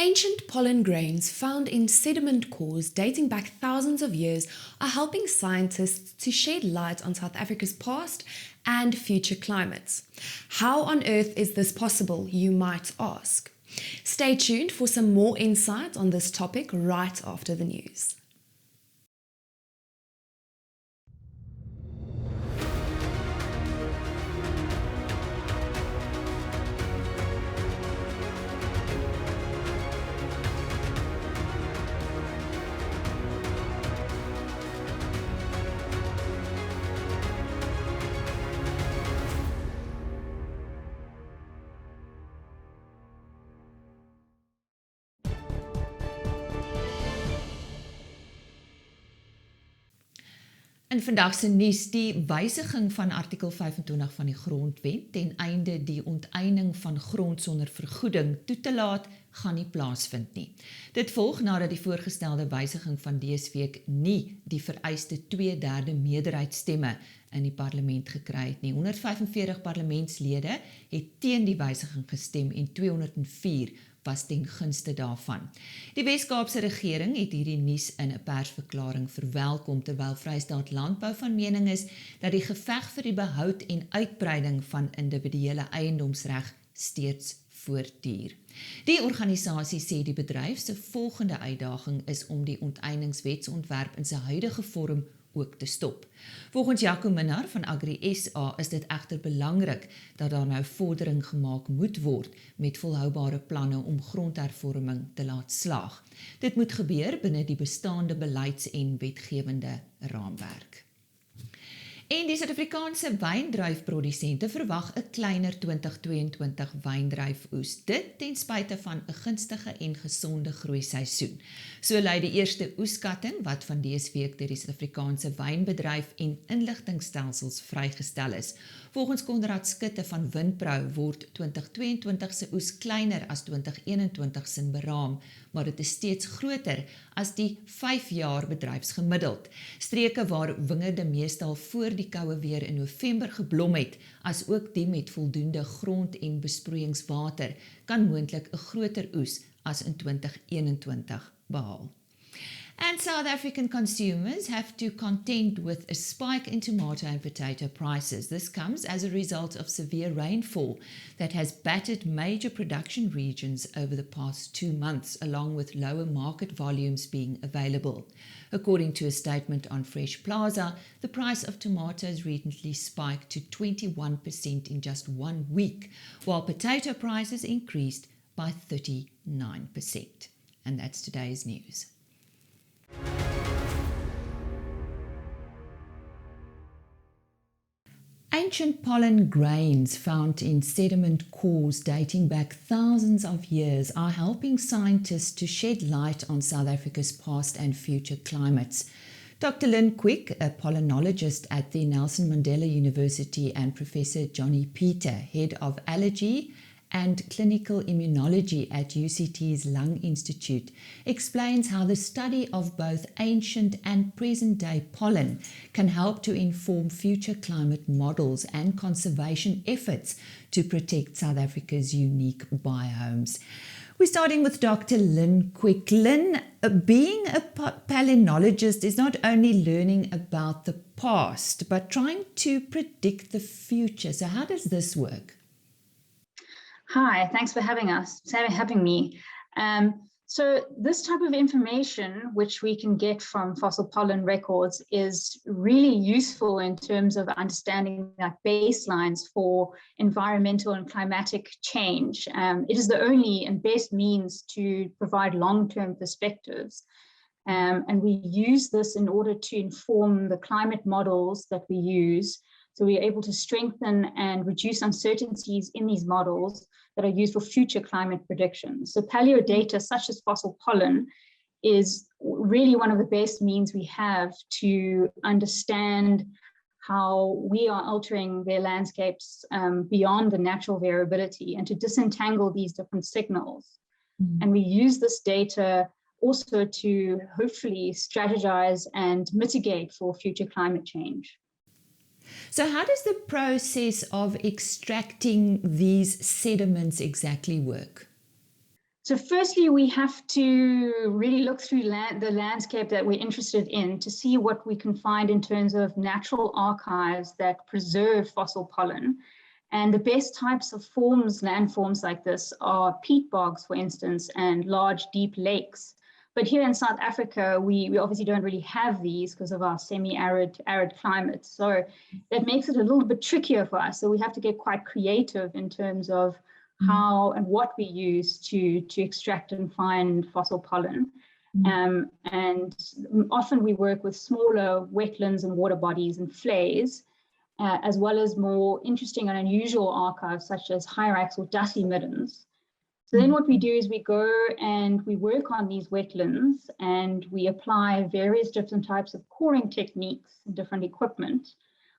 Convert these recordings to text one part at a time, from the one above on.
Ancient pollen grains found in sediment cores dating back thousands of years are helping scientists to shed light on South Africa's past and future climates. How on earth is this possible, you might ask? Stay tuned for some more insight on this topic right after the news. In vandag se nuus die wysiging van artikel 25 van die Grondwet ten einde die onteiening van grond sonder vergoeding toe te laat, gaan nie plaasvind nie. Dit volg nadat die voorgestelde wysiging van dese week nie die vereiste 2/3 meerderheidsstemme in die parlement gekry het nie. 145 parlementslede het teen die wysiging gestem en 204 was ten gunste daarvan. Die Wes-Kaapse regering het hierdie nuus in 'n persverklaring verwelkom, terwyl Vrystaat Landbou van mening is dat die geveg vir die behoud en uitbreiding van individuele eiendomsreg steeds voortduur. Die organisasie sê die bedryf se volgende uitdaging is om die onteieningswetsontwerp in sy huidige vorm ook te stop. Volgens Jaco Minnar van Agri SA is dit egter belangrik dat daar nou vordering gemaak moet word met volhoubare planne om grondhervorming te laat slaag. Dit moet gebeur binne die bestaande beleids- en wetgewende raamwerk. En die Suid-Afrikaanse wyndruifprodusente verwag 'n kleiner 2022 wyndruifoes, dit ten spyte van 'n gunstige en gesonde groeiseisoen. So lui die eerste oeskatting wat van dese week deur die Suid-Afrikaanse wynbedryf en inligtingstelsels vrygestel is. Volgens Konrad Skutte van Windprou word 2022 se oes kleiner as 2021 se beraam, maar dit is steeds groter as die 5 jaar bedryfsgemiddeld. Streke waar wingerde meestal voor die koue weer in November geblom het, as ook die met voldoende grond- en besproeiingswater, kan moontlik 'n groter oes as in 2021 behaal. And South African consumers have to contend with a spike in tomato and potato prices. This comes as a result of severe rainfall that has battered major production regions over the past 2 months, along with lower market volumes being available. According to a statement on Fresh Plaza, the price of tomatoes recently spiked to 21% in just 1 week, while potato prices increased by 39%. And that's today's news. Ancient pollen grains found in sediment cores dating back thousands of years are helping scientists to shed light on South Africa's past and future climates. Dr. Lynne, a pollenologist at the Nelson Mandela University, and Professor Jonny Peter, head of allergy and clinical immunology at UCT's Lung Institute, explains how the study of both ancient and present-day pollen can help to inform future climate models and conservation efforts to protect South Africa's unique biomes. We're starting with Dr. Lynne. Lynne, being a palynologist is not only learning about the past, but trying to predict the future. So how does this work? Hi, thanks for having me. So this type of information, which we can get from fossil pollen records, is really useful in terms of understanding baselines for environmental and climatic change. It is the only and best means to provide long-term perspectives. And we use this in order to inform the climate models that we use. So we're able to strengthen and reduce uncertainties in these models that are used for future climate predictions. So paleo data, such as fossil pollen, is really one of the best means we have to understand how we are altering their landscapes beyond the natural variability and to disentangle these different signals. And we use this data also to hopefully strategize and mitigate for future climate change. So how does the process of extracting these sediments exactly work? So firstly, we have to really look through the landscape that we're interested in to see what we can find in terms of natural archives that preserve fossil pollen. And the best types of forms, landforms like this, are peat bogs, for instance, and large deep lakes. But here in South Africa, we obviously don't really have these because of our semi-arid climate. So that makes it a little bit trickier for us. So we have to get quite creative in terms of how and what we use to extract and find fossil pollen. And often we work with smaller wetlands and water bodies and flays, as well as more interesting and unusual archives such as hyrax or dusty middens. So then what we do is we go and we work on these wetlands and we apply various different types of coring techniques and different equipment.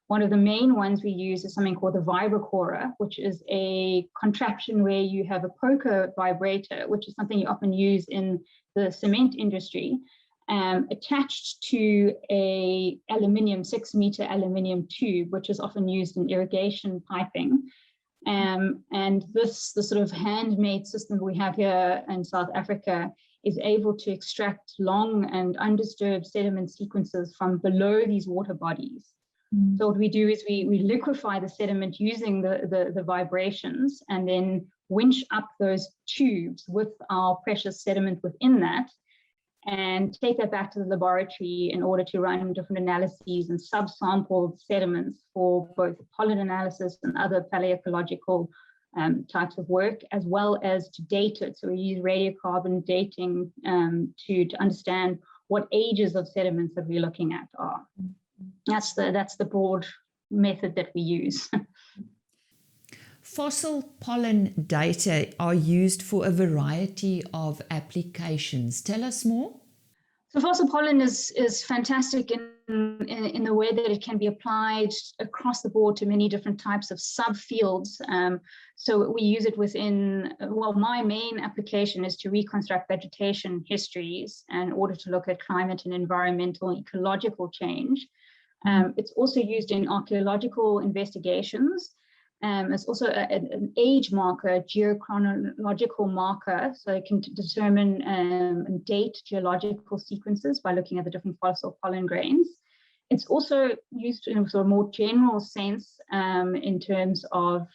One of the main ones we use is something called the vibrocorer, which is a contraption where you have a poker vibrator, which is something you often use in the cement industry, attached to a 6-meter aluminium tube, which is often used in irrigation piping. And the sort of handmade system we have here in South Africa is able to extract long and undisturbed sediment sequences from below these water bodies. So what we do is we liquefy the sediment using the vibrations and then winch up those tubes with our precious sediment within that and take that back to the laboratory in order to run different analyses and subsampled sediments for both pollen analysis and other paleoecological types of work, as well as to date it. So we use radiocarbon dating to understand what ages of sediments that we're looking at are. That's the broad method that we use. Fossil pollen data are used for a variety of applications. Tell us more. So fossil pollen is fantastic in the way that it can be applied across the board to many different types of subfields. So we use it within, well, my main application is to reconstruct vegetation histories in order to look at climate and environmental and ecological change. It's also used in archaeological investigations. It's also an age marker, a geochronological marker, so it can determine and date geological sequences by looking at the different fossil pollen grains. It's also used in a sort of more general sense in terms of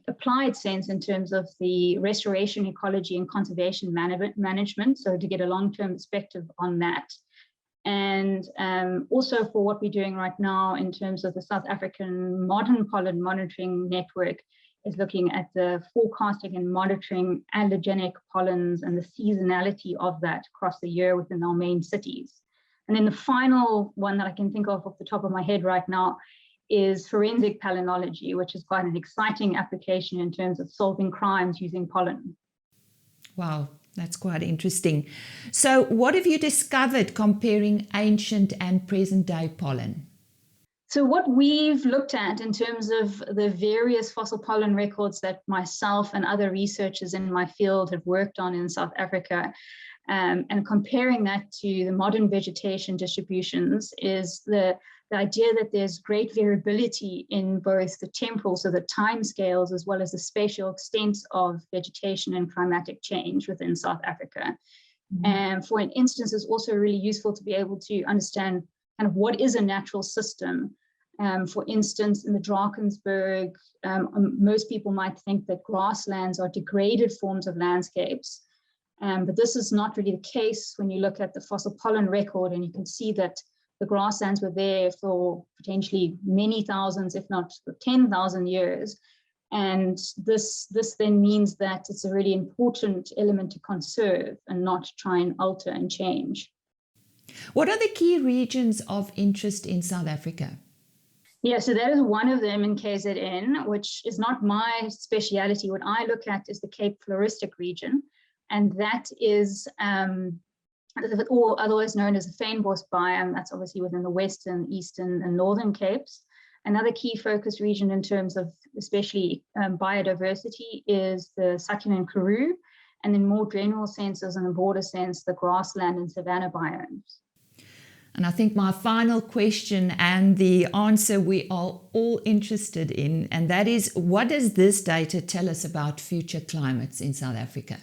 applied sense in terms of the restoration, ecology, and conservation management, so to get a long-term perspective on that. And also for what we're doing right now in terms of the South African Modern Pollen Monitoring Network is looking at the forecasting and monitoring allergenic pollens and the seasonality of that across the year within our main cities. And then the final one that I can think of off the top of my head right now is forensic palynology, which is quite an exciting application in terms of solving crimes using pollen. Wow. That's quite interesting. So what have you discovered comparing ancient and present day pollen? So what we've looked at in terms of the various fossil pollen records that myself and other researchers in my field have worked on in South Africa, and comparing that to the modern vegetation distributions, is the idea that there's great variability in both the temporal, so the time scales, as well as the spatial extent of vegetation and climatic change within South Africa. And for instance, it's also really useful to be able to understand kind of what is a natural system. For instance, in the Drakensberg, most people might think that grasslands are degraded forms of landscapes. But this is not really the case when you look at the fossil pollen record, and you can see that the grasslands were there for potentially many thousands, if not 10,000 years. And this then means that it's a really important element to conserve and not try and alter and change. What are the key regions of interest in South Africa? Yeah, so that is one of them in KZN, which is not my speciality. What I look at is the Cape Floristic region, and that is or otherwise known as the Fynbos biome. That's obviously within the Western, Eastern, and Northern Capes. Another key focus region in terms of especially biodiversity is the succulent Karoo, and in more general senses and a broader sense, the grassland and savanna biomes. And I think my final question and the answer we are all interested in, and that is, what does this data tell us about future climates in South Africa?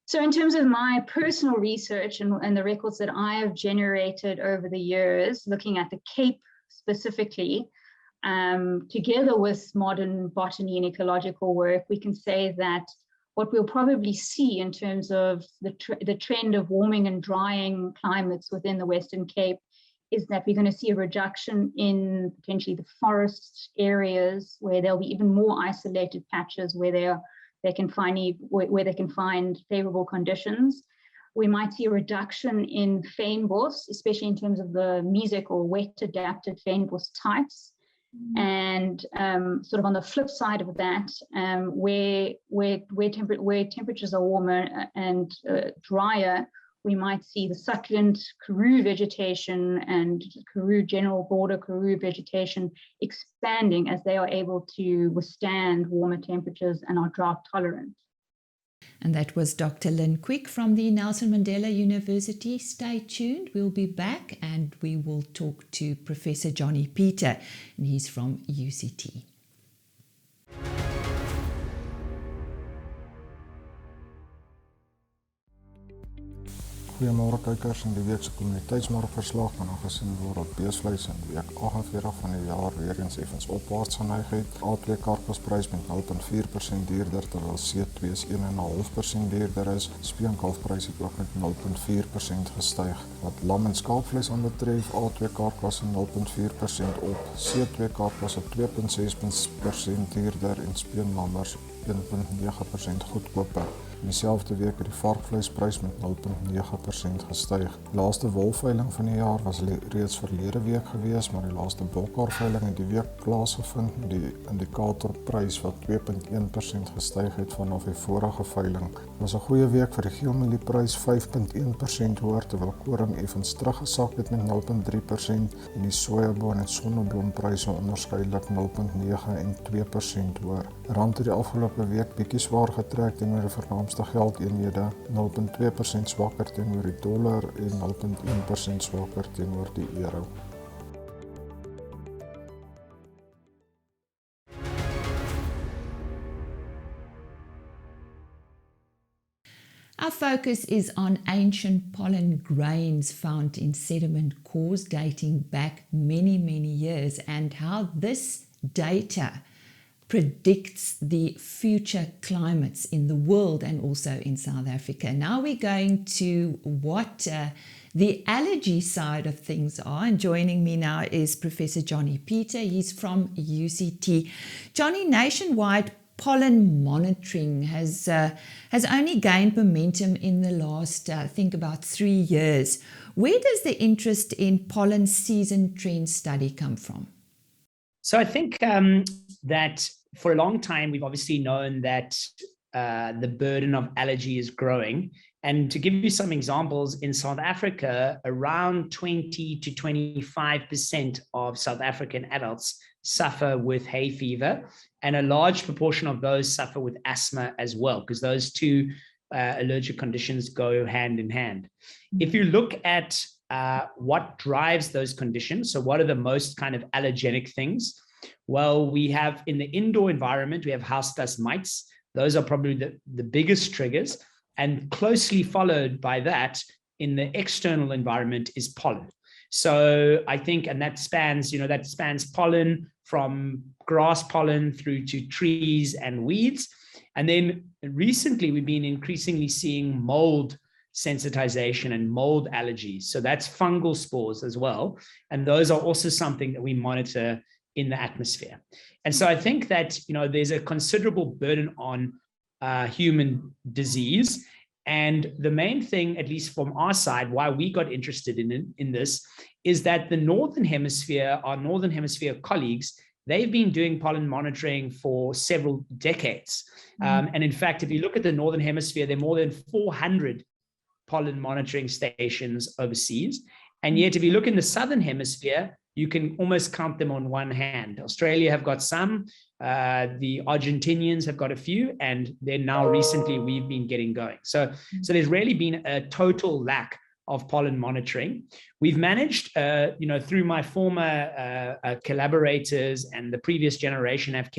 So in terms of my personal research and the records that I have generated over the years, looking at the Cape specifically, together with modern botany and ecological work, we can say that what we'll probably see in terms of the trend of warming and drying climates within the Western Cape is that we're going to see a reduction in potentially the forest areas, where there'll be even more isolated patches where they can find favorable conditions. We might see a reduction in fynbos, especially in terms of the mesic or wet adapted fynbos types. And sort of on the flip side of that, where temperatures are warmer and drier, we might see the succulent Karoo vegetation and broader Karoo vegetation expanding as they are able to withstand warmer temperatures and are drought tolerant. And that was Dr. Lynne from the Nelson Mandela University. Stay tuned. We'll be back and we will talk to Professor Jonny Peter, and he's from UCT. Goeiemôre kykers, in die week se kommuniteitsmarkverslag kan aangesien word dat beesvleis in week 48 van die jaar weer eens effens opwaarts geneig het. A2 karkasprys met 0,4% duurder terwyl C2 is 1,5% duurder is. Speenkalfprys het ook met 0,4% gestyg. Wat lam en skaapvleis aanbetref, A2 karkas 0,4% op, C2 karkas 2,6% duurder en speenlammers 1,9% goedkoper. In dieselfde week het die varkvleisprys met 0,9% gestyg. Die laaste wolveiling van die jaar was reeds verlede week gewees, maar die laaste bokhaarveiling het die week plaasgevind met die indikatorprys wat 2,1% gestyg het vanaf die vorige veiling. Dit was 'n goeie week vir die geelmielie-prys, 5,1% hoër, terwyl koring effens teruggesak het met 0,3% en die sojaboon en sonneblompryse onderskeidelik 0,9 en 2% hoër. Rand het die afgelope week bietjie swaar getrek teenoor die vernaamste geldeenhede, 0,2% swakker teenoor die dollar en 0,1% swakker teenoor die euro. Our focus is on ancient pollen grains found in sediment cores dating back many, many years, and how this data predicts the future climates in the world and also in South Africa. Now we're going to what the allergy side of things are, and joining me now is Professor Jonny Peter. He's from UCT. Jonny, nationwide pollen monitoring has only gained momentum in the last, I think, about 3 years. Where does the interest in pollen season trend study come from? So I think that for a long time, we've obviously known that the burden of allergy is growing. And to give you some examples, in South Africa, around 20 to 25% of South African adults suffer with hay fever, and a large proportion of those suffer with asthma as well, because those two allergic conditions go hand in hand. If you look at what drives those conditions, so what are the most kind of allergenic things? Well, we have in the indoor environment, we have house dust mites. Those are probably the biggest triggers. And closely followed by that in the external environment is pollen. So I think, and that spans pollen from grass pollen through to trees and weeds. And then recently we've been increasingly seeing mold sensitization and mold allergies. So that's fungal spores as well. And those are also something that we monitor in the atmosphere. And so I think that, there's a considerable burden on human disease. And the main thing, at least from our side, why we got interested in this is that our Northern Hemisphere colleagues, they've been doing pollen monitoring for several decades. And in fact, if you look at the Northern Hemisphere, there are more than 400 pollen monitoring stations overseas. And yet, if you look in the Southern Hemisphere, you can almost count them on one hand. Australia have got some, the Argentinians have got a few, and then now recently we've been getting going. So there's really been a total lack of pollen monitoring. We've managed, through my former collaborators and the previous generation have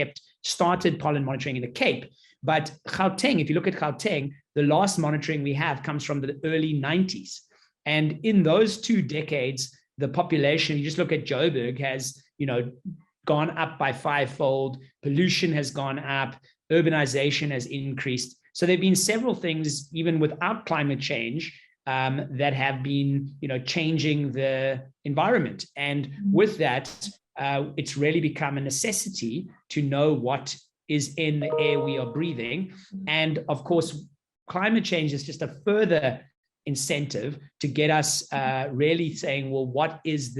started pollen monitoring in the Cape. But Gauteng, if you look at Gauteng, the last monitoring we have comes from the early 90s. And in those 2 decades, the population, you just look at Joburg, has, gone up by 5-fold, pollution has gone up, urbanization has increased. So there have been several things, even without climate change, that have been, changing the environment. And with that, it's really become a necessity to know what is in the air we are breathing. And of course, climate change is just a further incentive to get us really saying, well, what is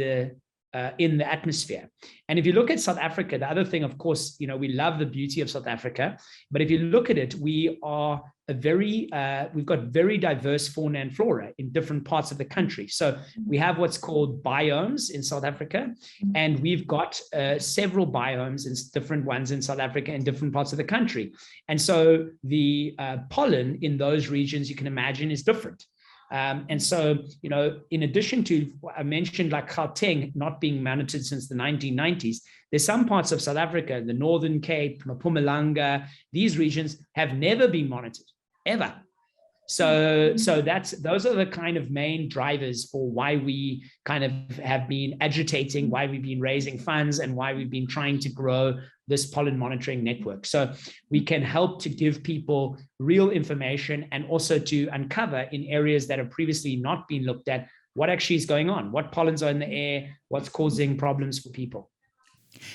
in the atmosphere? And if you look at South Africa, the other thing, of course, we love the beauty of South Africa, but if you look at it, we are we've got very diverse fauna and flora in different parts of the country. So we have what's called biomes in South Africa, and we've got several biomes and different ones in South Africa in different parts of the country. And so the pollen in those regions, you can imagine, is different. And so, in addition to what I mentioned, like Gauteng not being monitored since the 1990s, there's some parts of South Africa, the Northern Cape, Mpumalanga, these regions have never been monitored, ever. So those are the kind of main drivers for why we kind of have been agitating, why we've been raising funds, and why we've been trying to grow this pollen monitoring network. So we can help to give people real information and also to uncover in areas that have previously not been looked at what actually is going on, what pollens are in the air, what's causing problems for people.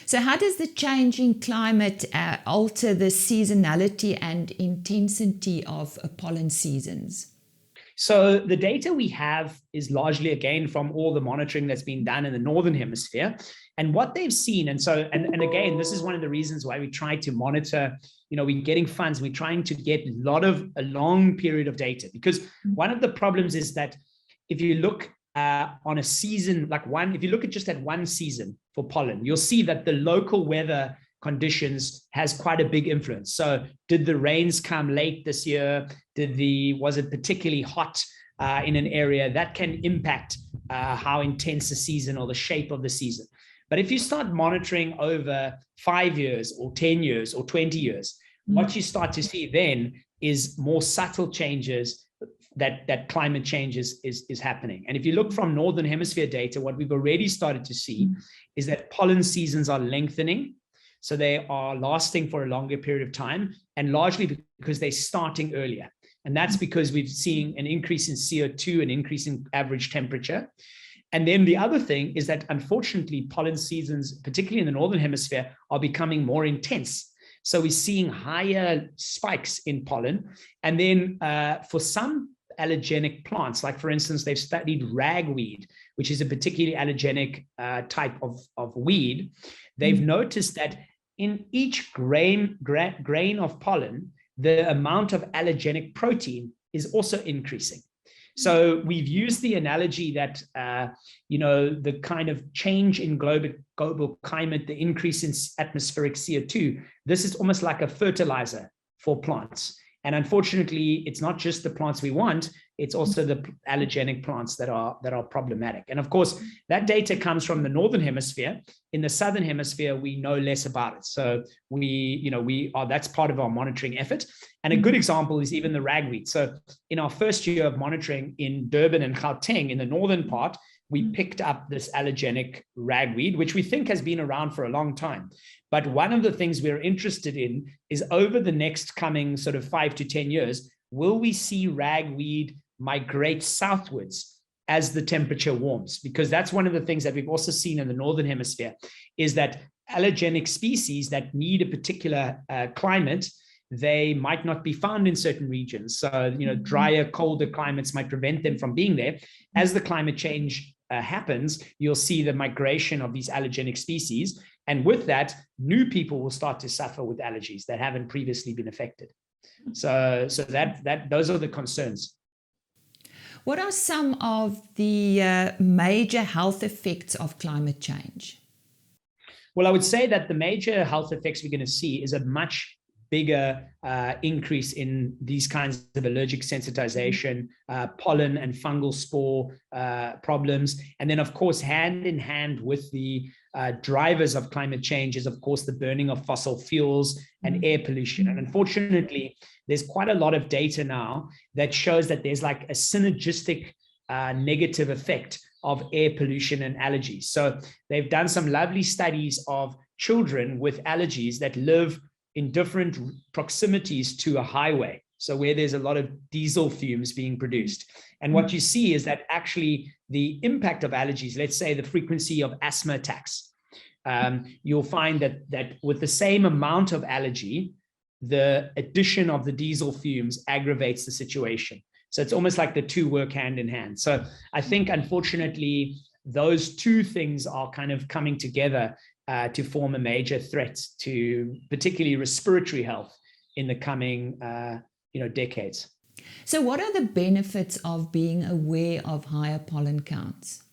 So how does the changing climate alter the seasonality and intensity of pollen seasons? So the data we have is largely, again, from all the monitoring that's been done in the Northern Hemisphere and what they've seen. And so, and again, this is one of the reasons why we try to monitor, we're getting funds, we're trying to get a long period of data, because one of the problems is that if you look on a season, if you look at just that one season for pollen, you'll see that the local weather conditions has quite a big influence. So did the rains come late this year? Was it particularly hot in an area? That can impact how intense the season or the shape of the season. But if you start monitoring over 5 years or 10 years or 20 years, what you start to see then is more subtle changes that climate change is happening. And if you look from Northern Hemisphere data, what we've already started to see is that pollen seasons are lengthening. So they are lasting for a longer period of time, and largely because they're starting earlier. And that's because we've seen an increase in CO2, an increase in average temperature. And then the other thing is that, unfortunately, pollen seasons, particularly in the Northern Hemisphere, are becoming more intense. So we're seeing higher spikes in pollen. And then for some allergenic plants, like for instance, they've studied ragweed, which is a particularly allergenic type of weed. They've noticed that in each grain of pollen, the amount of allergenic protein is also increasing. So we've used the analogy that, the kind of change in global climate, the increase in atmospheric CO2, this is almost like a fertilizer for plants. And unfortunately, it's not just the plants we want, it's also the allergenic plants that are problematic. And of course, that data comes from the Northern Hemisphere. In the Southern Hemisphere, we know less about it. So that's part of our monitoring effort. And a good example is even the ragweed. So in our first year of monitoring in Durban and Gauteng, in the northern part, we picked up this allergenic ragweed, which we think has been around for a long time. But one of the things we're interested in is, over the next coming sort of 5 to 10 years, will we see ragweed migrate southwards as the temperature warms? Because that's one of the things that we've also seen in the Northern Hemisphere, is that allergenic species that need a particular climate, they might not be found in certain regions. So, drier, colder climates might prevent them from being there. As the climate change happens, you'll see the migration of these allergenic species. And with that, new people will start to suffer with allergies that haven't previously been affected. So those are the concerns. What are some of the major health effects of climate change? Well, I would say that the major health effects we're going to see is a much bigger increase in these kinds of allergic sensitization, pollen and fungal spore problems. And then, of course, hand in hand with the drivers of climate change is, of course, the burning of fossil fuels and air pollution. And unfortunately, there's quite a lot of data now that shows that there's like a synergistic negative effect of air pollution and allergies. So they've done some lovely studies of children with allergies that live in different proximities to a highway. So where there's a lot of diesel fumes being produced. And what you see is that actually the impact of allergies, let's say the frequency of asthma attacks, you'll find that with the same amount of allergy, the addition of the diesel fumes aggravates the situation. So it's almost like the two work hand in hand. So I think, unfortunately, those two things are kind of coming together to form a major threat to particularly respiratory health in the coming decades. So what are the benefits of being aware of higher pollen counts?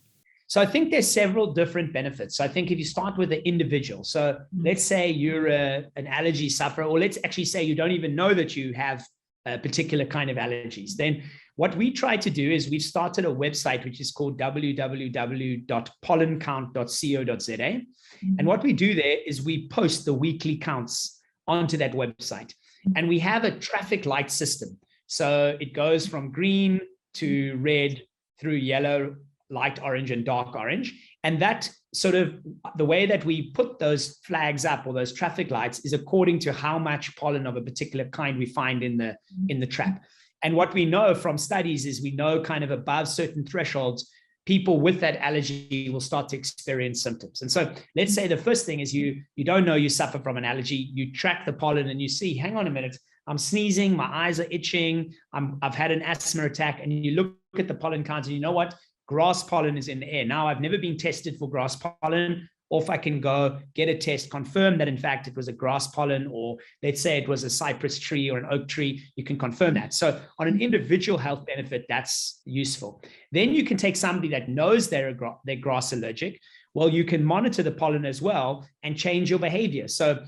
So I think there's several different benefits. So I think if you start with the individual, so let's say you're an allergy sufferer, or let's actually say you don't even know that you have a particular kind of allergies, then what we try to do is we've started a website which is called www.pollencount.co.za. And what we do there is we post the weekly counts onto that website. And we have a traffic light system. So it goes from green to red through yellow, light orange, and dark orange. And that sort of the way that we put those flags up, or those traffic lights, is according to how much pollen of a particular kind we find in the trap. And what we know from studies is we know kind of above certain thresholds, people with that allergy will start to experience symptoms. And so let's say the first thing is you don't know you suffer from an allergy, you track the pollen and you see, hang on a minute, I'm sneezing, my eyes are itching, I've had an asthma attack, and you look at the pollen counts and you know what? Grass pollen is in the air. Now, I've never been tested for grass pollen. Off I can go get a test, confirm that in fact it was a grass pollen, or let's say it was a cypress tree or an oak tree, you can confirm that. So on an individual health benefit, that's useful. Then you can take somebody that knows they're grass allergic. Well, you can monitor the pollen as well and change your behavior. So,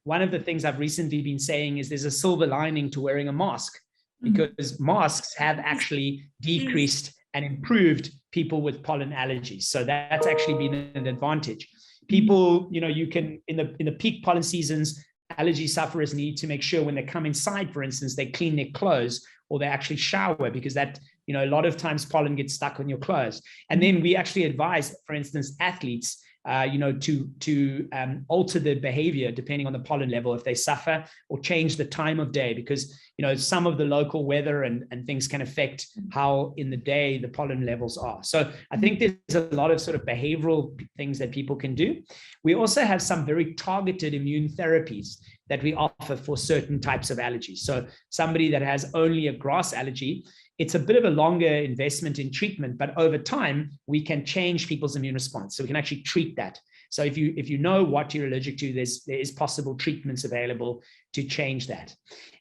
one of the things I've recently been saying is there's a silver lining to wearing a mask, because masks have actually decreased and improved people with pollen allergies. So that's actually been an advantage. People, you can, in the peak pollen seasons, allergy sufferers need to make sure when they come inside, for instance, they clean their clothes or they actually shower, because that, a lot of times pollen gets stuck on your clothes. And then we actually advise, for instance, athletes, to alter their behavior depending on the pollen level if they suffer, or change the time of day, because some of the local weather and things can affect how in the day the pollen levels are. So I think there's a lot of sort of behavioral things that people can do. We also have some very targeted immune therapies that we offer for certain types of allergies. So somebody that has only a grass allergy, it's a bit of a longer investment in treatment, but over time, we can change people's immune response. So we can actually treat that. So if you know what you're allergic to, there is possible treatments available to change that.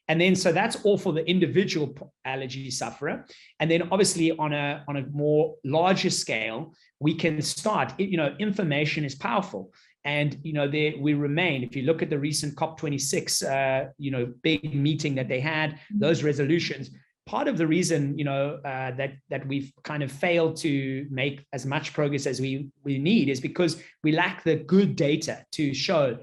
And then, so that's all for the individual allergy sufferer. And then obviously on a more larger scale, we can start, information is powerful. And, there we remain, if you look at the recent COP26, big meeting that they had, those resolutions, part of the reason, that we've kind of failed to make as much progress as we need is because we lack the good data to show,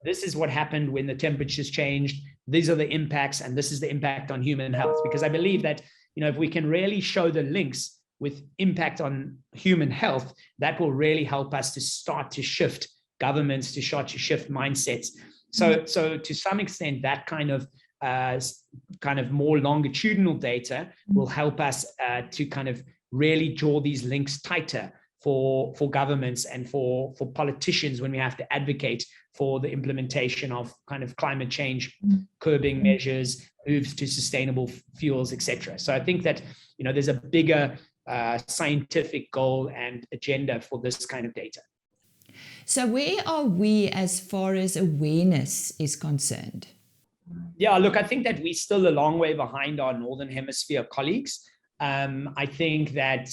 this is what happened when the temperatures changed. These are the impacts, and this is the impact on human health. Because I believe that, if we can really show the links with impact on human health, that will really help us to start to shift governments, to start to shift mindsets. So to some extent, that kind of more longitudinal data will help us to kind of really draw these links tighter for governments and for politicians when we have to advocate for the implementation of kind of climate change curbing measures, moves to sustainable fuels, etc. So I think that there's a bigger scientific goal and agenda for this kind of data. So where are we as far as awareness is concerned? Yeah, look, I think that we're still a long way behind our Northern Hemisphere colleagues. I think that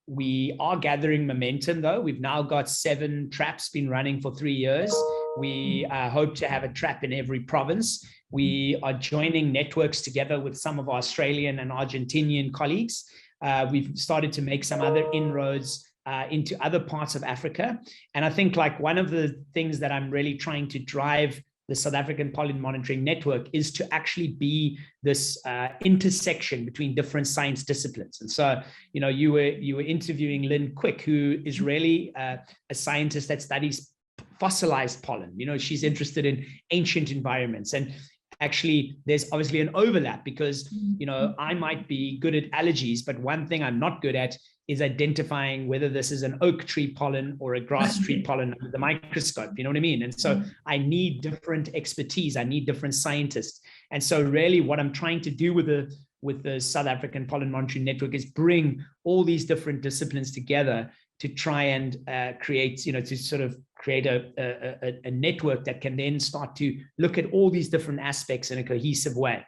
we are gathering momentum, though. We've now got 7 traps been running for 3 years. We hope to have a trap in every province. We are joining networks together with some of our Australian and Argentinian colleagues. We've started to make some other inroads into other parts of Africa. And I think like one of the things that I'm really trying to drive the South African Pollen Monitoring Network is to actually be this intersection between different science disciplines. And so, you know, you were interviewing Lynne Quick, who is really a scientist that studies fossilized pollen. You know, she's interested in ancient environments. And actually, there's obviously an overlap because, you know, I might be good at allergies, but one thing I'm not good at is identifying whether this is an oak tree pollen or a grass tree pollen under the microscope. You know what I mean? And so I need different expertise. I need different scientists. And so really what I'm trying to do with the South African Pollen Monitoring Network is bring all these different disciplines together to try and create, you know, to sort of create a network that can then start to look at all these different aspects in a cohesive way.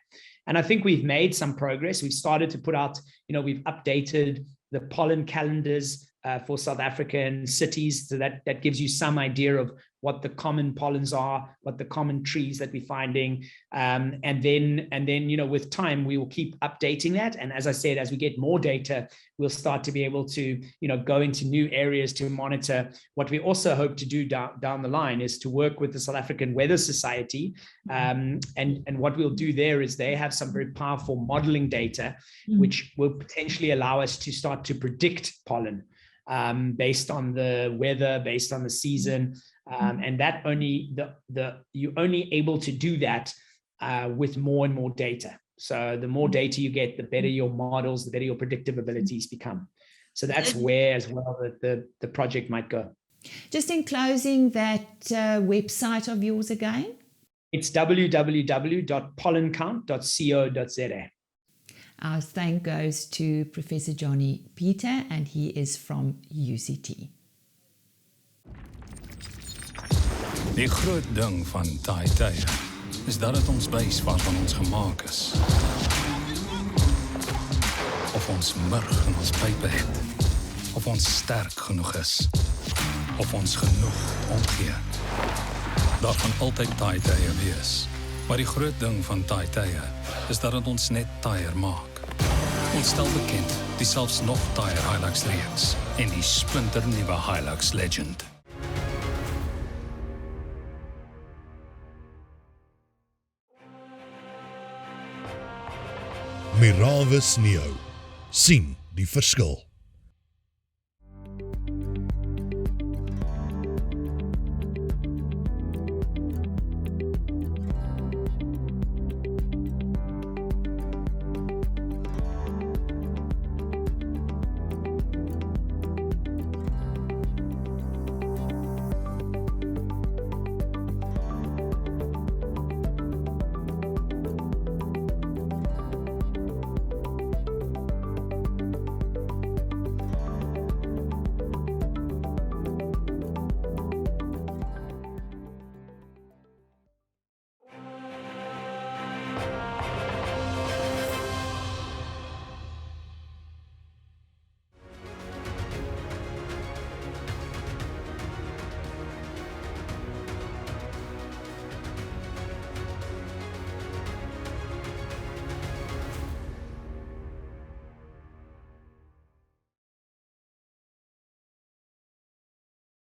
And I think we've made some progress. We've started to put out, you know, we've updated the pollen calendars for South African cities. So that gives you some idea of what the common pollens are, what the common trees that we're finding. And then, you know, with time, we will keep updating that. And as I said, as we get more data, we'll start to be able to, you know, go into new areas to monitor. What we also hope to do down the line is to work with the South African Weather Society. And what we'll do there is they have some very powerful modeling data, which will potentially allow us to start to predict pollen based on the weather, based on the season. And that you're only able to do that with more and more data. So the more data you get, the better your models, the better your predictive abilities become. So that's where as well that the project might go. Just in closing, that website of yours again? It's www.pollencount.co.za. Our thank goes to Professor Jonny Peter, and he is from UCT. Die groot ding van daai tye is dat dit ons wys waarvan ons gemaak is. Of ons murg in ons pype het, of ons sterk genoeg is, of ons genoeg omgee. Daar gaan altyd daai tye wees, maar die groot ding van daai tye is dat dit ons net taaier maak. Ons stel bekend die selfs nog taaier Hilux reeks en die splinternuwe Hilux Legend. Mirawe sneeu. Sien die verskil.